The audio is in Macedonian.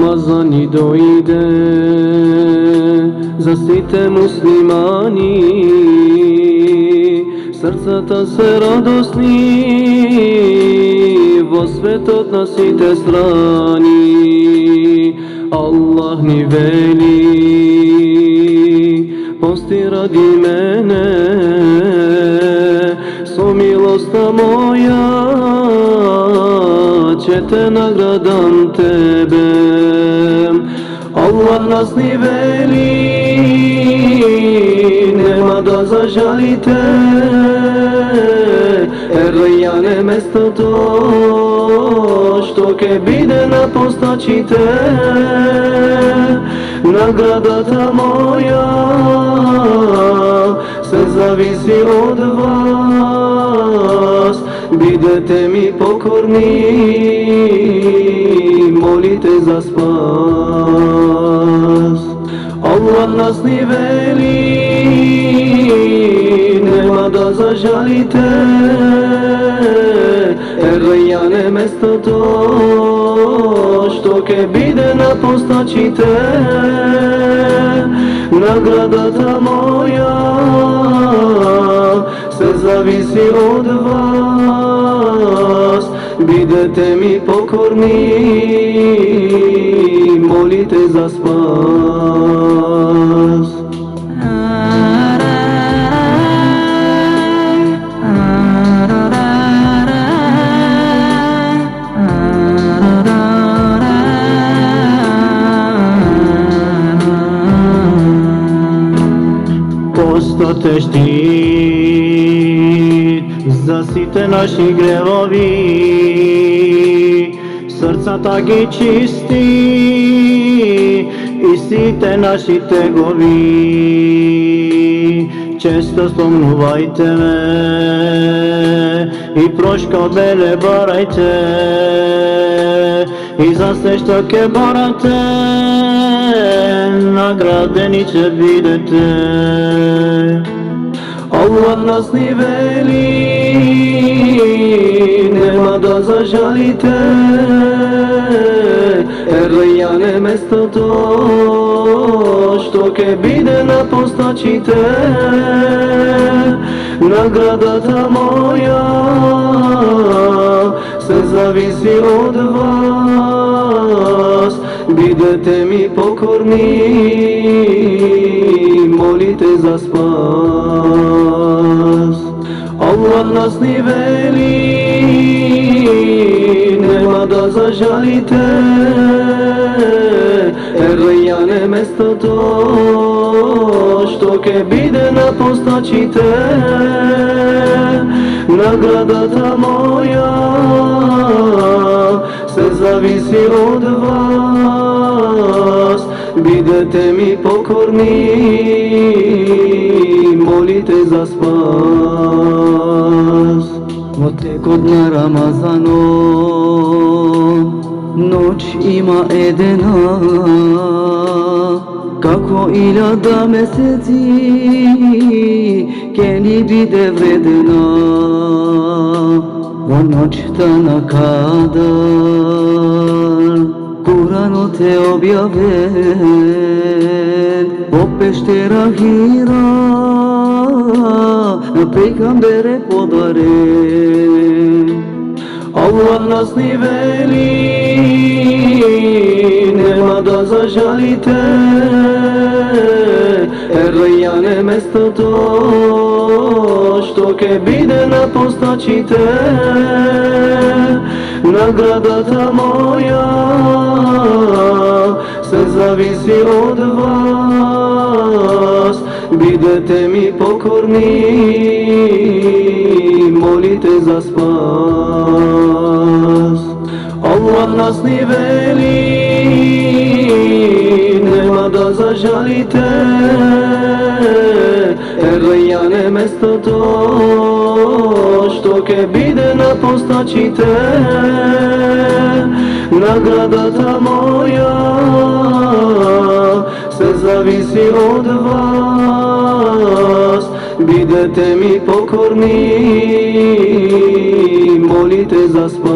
Рамазани дојде за сите муслимани, срцата се радосни во светот на сите страни. Аллах ни вели, пости ради мене, со милоста моја ќе те наградам тебе. Аллах нас ни вели, нема да зажалите, Ер-Райјан е местото што ќе биде на постачите. Наградата моја се зависи од вас, бидете ми покорни, молите за спас. Аллах нас ни вели, нема да зажалите, Ер-Райјан е местото што ќе биде на постачите. Наградата моја се зависи од вас, бидете ми покорни, молите за спас. Постот е штит за сите наши гревови, срцата ги чисти и сите наши тегови. Често спомнувајте ме и прошка од мене барајте, и за се што ке барате, наградени ќе бидете. Аллах нас ни вели, нема да зажалите, Ер-Райјан е местото што ќе биде на постачите. Наградата моја се зависи од вас, бидете ми покорни, молите за спас. Аллах нас ни вели, нема да зажалите, Ер-Райјан е местото што ќе биде на постачите. Наградата моја се зависи од вас, бидете ми покорни, молите за спас. Во текот на Рамазанот ноќ има едена, како 1000 месеци ќе ни биде вредена. Во ноќта на Кадар Куранот е објавен, во пештера Хира пејгамбер е подарен. Аллах нас ни вели, нема да зажалите, Ер-Райјан е местото што ќе биде на постачите. Наградата моја се зависи од вас, бидете ми покорни, молите за спас. Аллах нас ни вели, нема да зажалите, Ер-Райјан е местото што ќе биде на постачите. Наградата моја се зависи од вас, бидете ми покорни, молите за спас.